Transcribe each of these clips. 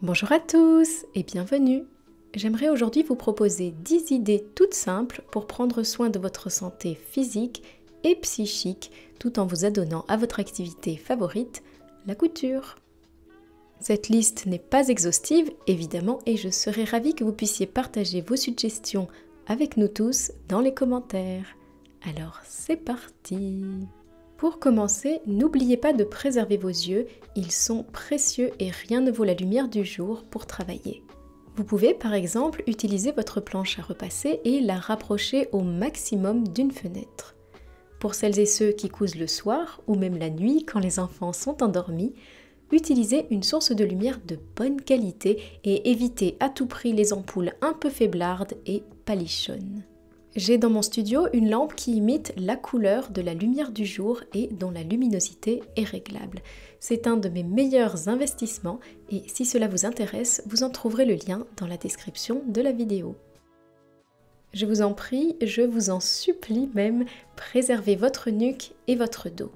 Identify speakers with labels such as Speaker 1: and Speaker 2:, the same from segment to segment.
Speaker 1: Bonjour à tous et bienvenue. J'aimerais aujourd'hui vous proposer 10 idées toutes simples pour prendre soin de votre santé physique et psychique tout en vous adonnant à votre activité favorite, la couture. Cette liste n'est pas exhaustive évidemment et je serais ravie que vous puissiez partager vos suggestions avec nous tous dans les commentaires. Alors c'est parti! Pour commencer, n'oubliez pas de préserver vos yeux, ils sont précieux et rien ne vaut la lumière du jour pour travailler. Vous pouvez par exemple utiliser votre planche à repasser et la rapprocher au maximum d'une fenêtre. Pour celles et ceux qui cousent le soir ou même la nuit quand les enfants sont endormis, utilisez une source de lumière de bonne qualité et évitez à tout prix les ampoules un peu faiblardes et palichonnes. J'ai dans mon studio une lampe qui imite la couleur de la lumière du jour et dont la luminosité est réglable. C'est un de mes meilleurs investissements et si cela vous intéresse, vous en trouverez le lien dans la description de la vidéo. Je vous en prie, je vous en supplie même, préservez votre nuque et votre dos.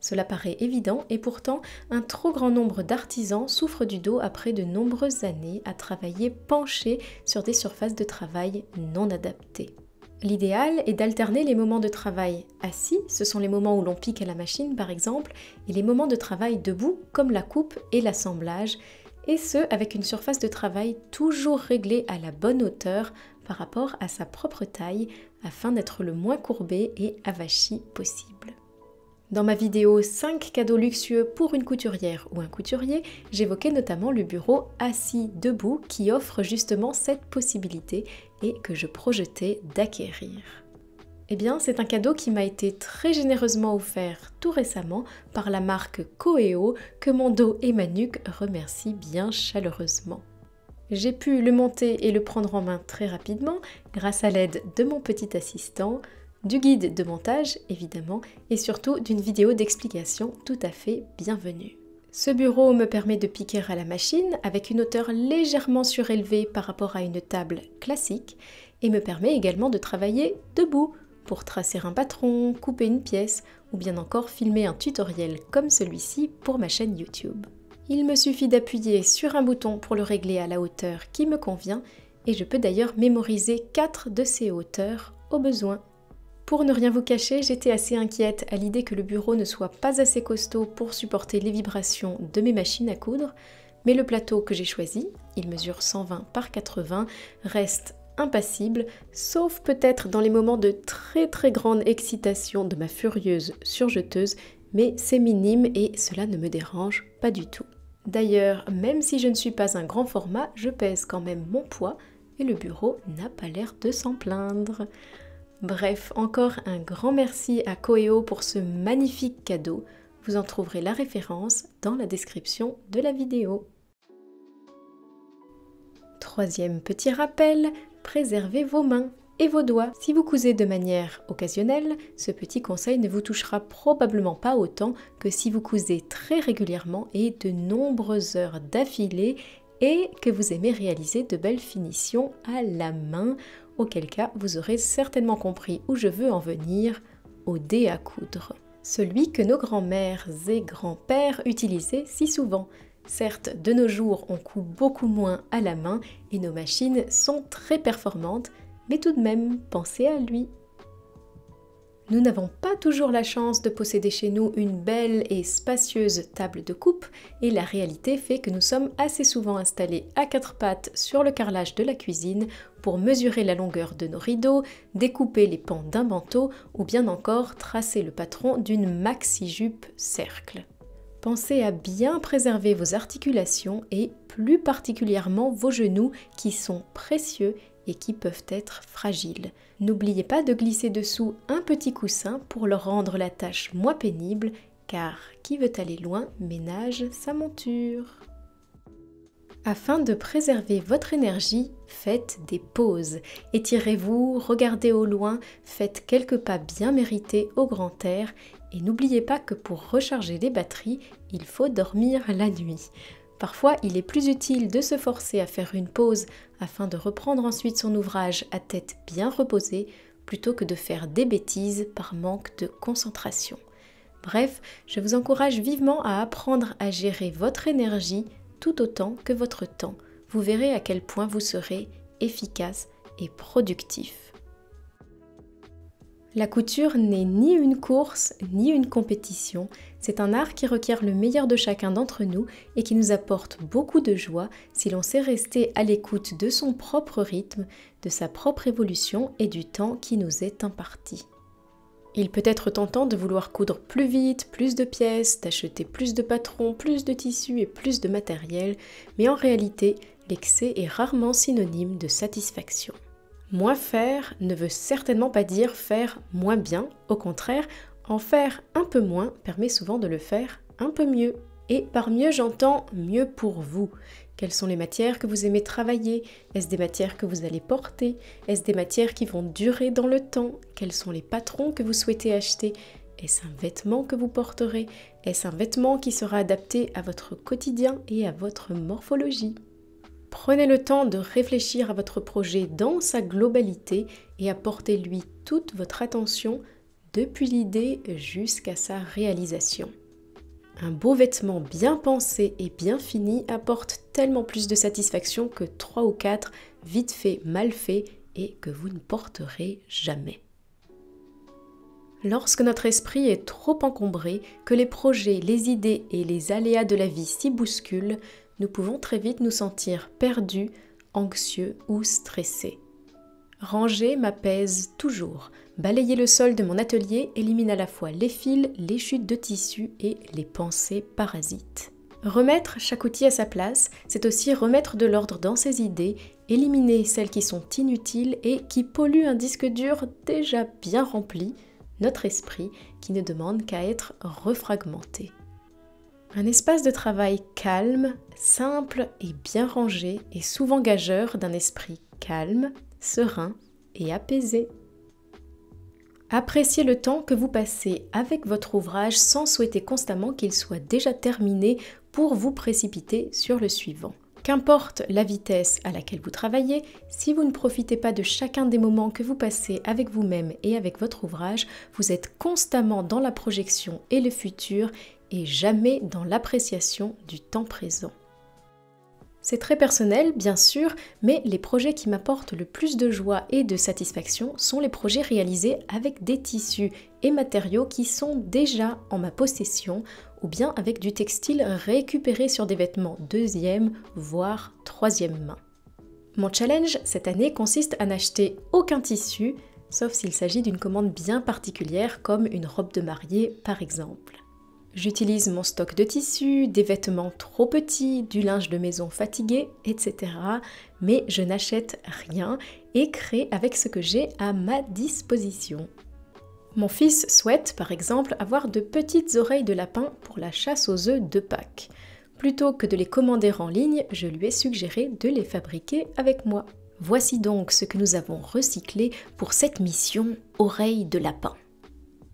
Speaker 1: Cela paraît évident et pourtant, un trop grand nombre d'artisans souffrent du dos après de nombreuses années à travailler penchés sur des surfaces de travail non adaptées. L'idéal est d'alterner les moments de travail assis, ce sont les moments où l'on pique à la machine par exemple, et les moments de travail debout comme la coupe et l'assemblage, et ce avec une surface de travail toujours réglée à la bonne hauteur par rapport à sa propre taille afin d'être le moins courbé et avachi possible. Dans ma vidéo 5 cadeaux luxueux pour une couturière ou un couturier, j'évoquais notamment le bureau assis debout qui offre justement cette possibilité et que je projetais d'acquérir. Eh bien, c'est un cadeau qui m'a été très généreusement offert tout récemment par la marque Coeo que mon dos et ma nuque remercient bien chaleureusement. J'ai pu le monter et le prendre en main très rapidement grâce à l'aide de mon petit assistant, du guide de montage évidemment et surtout d'une vidéo d'explication tout à fait bienvenue. Ce bureau me permet de piquer à la machine avec une hauteur légèrement surélevée par rapport à une table classique et me permet également de travailler debout pour tracer un patron, couper une pièce ou bien encore filmer un tutoriel comme celui-ci pour ma chaîne YouTube. Il me suffit d'appuyer sur un bouton pour le régler à la hauteur qui me convient et je peux d'ailleurs mémoriser 4 de ces hauteurs au besoin. Pour ne rien vous cacher, j'étais assez inquiète à l'idée que le bureau ne soit pas assez costaud pour supporter les vibrations de mes machines à coudre, mais le plateau que j'ai choisi, il mesure 120 par 80, reste impassible, sauf peut-être dans les moments de très grande excitation de ma furieuse surjeteuse, mais c'est minime et cela ne me dérange pas du tout. D'ailleurs, même si je ne suis pas un grand format, je pèse quand même mon poids et le bureau n'a pas l'air de s'en plaindre. Bref, encore un grand merci à Coeo pour ce magnifique cadeau. Vous en trouverez la référence dans la description de la vidéo. Troisième petit rappel, préservez vos mains et vos doigts. Si vous cousez de manière occasionnelle, ce petit conseil ne vous touchera probablement pas autant que si vous cousez très régulièrement et de nombreuses heures d'affilée et que vous aimez réaliser de belles finitions à la main, auquel cas vous aurez certainement compris où je veux en venir, au dé à coudre. Celui que nos grands-mères et grands-pères utilisaient si souvent. Certes, de nos jours, on coud beaucoup moins à la main et nos machines sont très performantes, mais tout de même, pensez à lui. Nous n'avons pas toujours la chance de posséder chez nous une belle et spacieuse table de coupe et la réalité fait que nous sommes assez souvent installés à 4 pattes sur le carrelage de la cuisine pour mesurer la longueur de nos rideaux, découper les pans d'un manteau ou bien encore tracer le patron d'une maxi-jupe cercle. Pensez à bien préserver vos articulations et plus particulièrement vos genoux qui sont précieux et qui peuvent être fragiles. N'oubliez pas de glisser dessous un petit coussin pour leur rendre la tâche moins pénible, car qui veut aller loin ménage sa monture. Afin de préserver votre énergie, faites des pauses. Étirez-vous, regardez au loin, faites quelques pas bien mérités au grand air et n'oubliez pas que pour recharger les batteries, il faut dormir la nuit. Parfois, il est plus utile de se forcer à faire une pause afin de reprendre ensuite son ouvrage à tête bien reposée plutôt que de faire des bêtises par manque de concentration. Bref, je vous encourage vivement à apprendre à gérer votre énergie tout autant que votre temps. Vous verrez à quel point vous serez efficace et productif. La couture n'est ni une course, ni une compétition. C'est un art qui requiert le meilleur de chacun d'entre nous et qui nous apporte beaucoup de joie si l'on sait rester à l'écoute de son propre rythme, de sa propre évolution et du temps qui nous est imparti. Il peut être tentant de vouloir coudre plus vite, plus de pièces, d'acheter plus de patrons, plus de tissus et plus de matériel, mais en réalité, l'excès est rarement synonyme de satisfaction. Moins faire ne veut certainement pas dire faire moins bien, au contraire, en faire un peu moins permet souvent de le faire un peu mieux. Et par mieux, j'entends mieux pour vous. Quelles sont les matières que vous aimez travailler? Est-ce des matières que vous allez porter? Est-ce des matières qui vont durer dans le temps? Quels sont les patrons que vous souhaitez acheter? Est-ce un vêtement que vous porterez? Est-ce un vêtement qui sera adapté à votre quotidien et à votre morphologie? Prenez le temps de réfléchir à votre projet dans sa globalité et apportez-lui toute votre attention depuis l'idée jusqu'à sa réalisation. Un beau vêtement bien pensé et bien fini apporte tellement plus de satisfaction que 3 ou 4 vite fait, mal fait et que vous ne porterez jamais. Lorsque notre esprit est trop encombré, que les projets, les idées et les aléas de la vie s'y bousculent, nous pouvons très vite nous sentir perdus, anxieux ou stressés. Ranger m'apaise toujours. Balayer le sol de mon atelier élimine à la fois les fils, les chutes de tissu et les pensées parasites. Remettre chaque outil à sa place, c'est aussi remettre de l'ordre dans ses idées, éliminer celles qui sont inutiles et qui polluent un disque dur déjà bien rempli, notre esprit qui ne demande qu'à être refragmenté. Un espace de travail calme, simple et bien rangé est souvent gageur d'un esprit calme, serein et apaisé. Appréciez le temps que vous passez avec votre ouvrage sans souhaiter constamment qu'il soit déjà terminé pour vous précipiter sur le suivant. Qu'importe la vitesse à laquelle vous travaillez, si vous ne profitez pas de chacun des moments que vous passez avec vous-même et avec votre ouvrage, vous êtes constamment dans la projection et le futur et jamais dans l'appréciation du temps présent. C'est très personnel, bien sûr, mais les projets qui m'apportent le plus de joie et de satisfaction sont les projets réalisés avec des tissus et matériaux qui sont déjà en ma possession ou bien avec du textile récupéré sur des vêtements deuxième, voire troisième main. Mon challenge cette année consiste à n'acheter aucun tissu, sauf s'il s'agit d'une commande bien particulière comme une robe de mariée par exemple. J'utilise mon stock de tissus, des vêtements trop petits, du linge de maison fatigué, etc. Mais je n'achète rien et crée avec ce que j'ai à ma disposition. Mon fils souhaite par exemple avoir de petites oreilles de lapin pour la chasse aux œufs de Pâques. Plutôt que de les commander en ligne, je lui ai suggéré de les fabriquer avec moi. Voici donc ce que nous avons recyclé pour cette mission oreilles de lapin.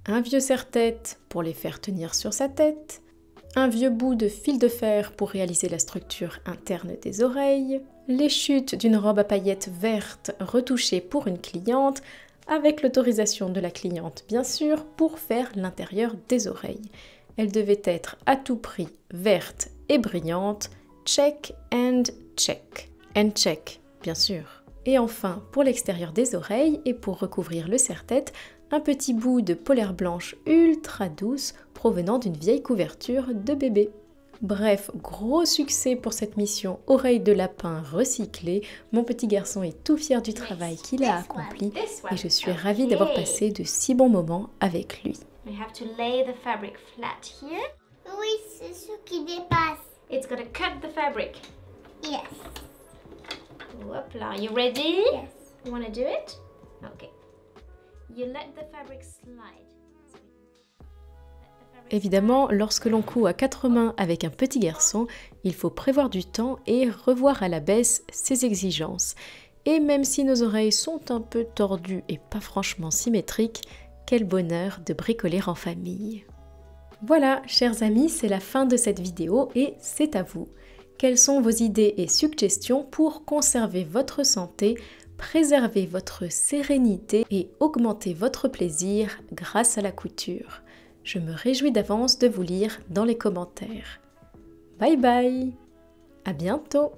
Speaker 1: Un vieux serre-tête pour les faire tenir sur sa tête, un vieux bout de fil de fer pour réaliser la structure interne des oreilles, les chutes d'une robe à paillettes vertes retouchée pour une cliente, avec l'autorisation de la cliente bien sûr, pour faire l'intérieur des oreilles. Elle devait être à tout prix verte et brillante, check and check. And check, bien sûr. Et enfin, pour l'extérieur des oreilles et pour recouvrir le serre-tête, un petit bout de polaire blanche ultra douce provenant d'une vieille couverture de bébé. Bref, gros succès pour cette mission oreille de lapin recyclée. Mon petit garçon est tout fier du travail qu'il a accompli et je suis ravie d'avoir passé de si bons moments avec lui.
Speaker 2: We have to lay the fabric flat here.
Speaker 3: Oui, c'est ce qui dépasse.
Speaker 2: It's gonna cut the fabric.
Speaker 3: Yes.
Speaker 2: Hop là, you ready?
Speaker 3: Yes.
Speaker 2: You wanna do it? Okay. You let the fabric slide.
Speaker 1: Évidemment, lorsque l'on coud à 4 mains avec un petit garçon, il faut prévoir du temps et revoir à la baisse ses exigences. Et même si nos oreilles sont un peu tordues et pas franchement symétriques, quel bonheur de bricoler en famille. Voilà, chers amis, c'est la fin de cette vidéo et c'est à vous. Quelles sont vos idées et suggestions pour conserver votre santé, préserver votre sérénité et augmenter votre plaisir grâce à la couture? Je me réjouis d'avance de vous lire dans les commentaires. Bye bye! À bientôt!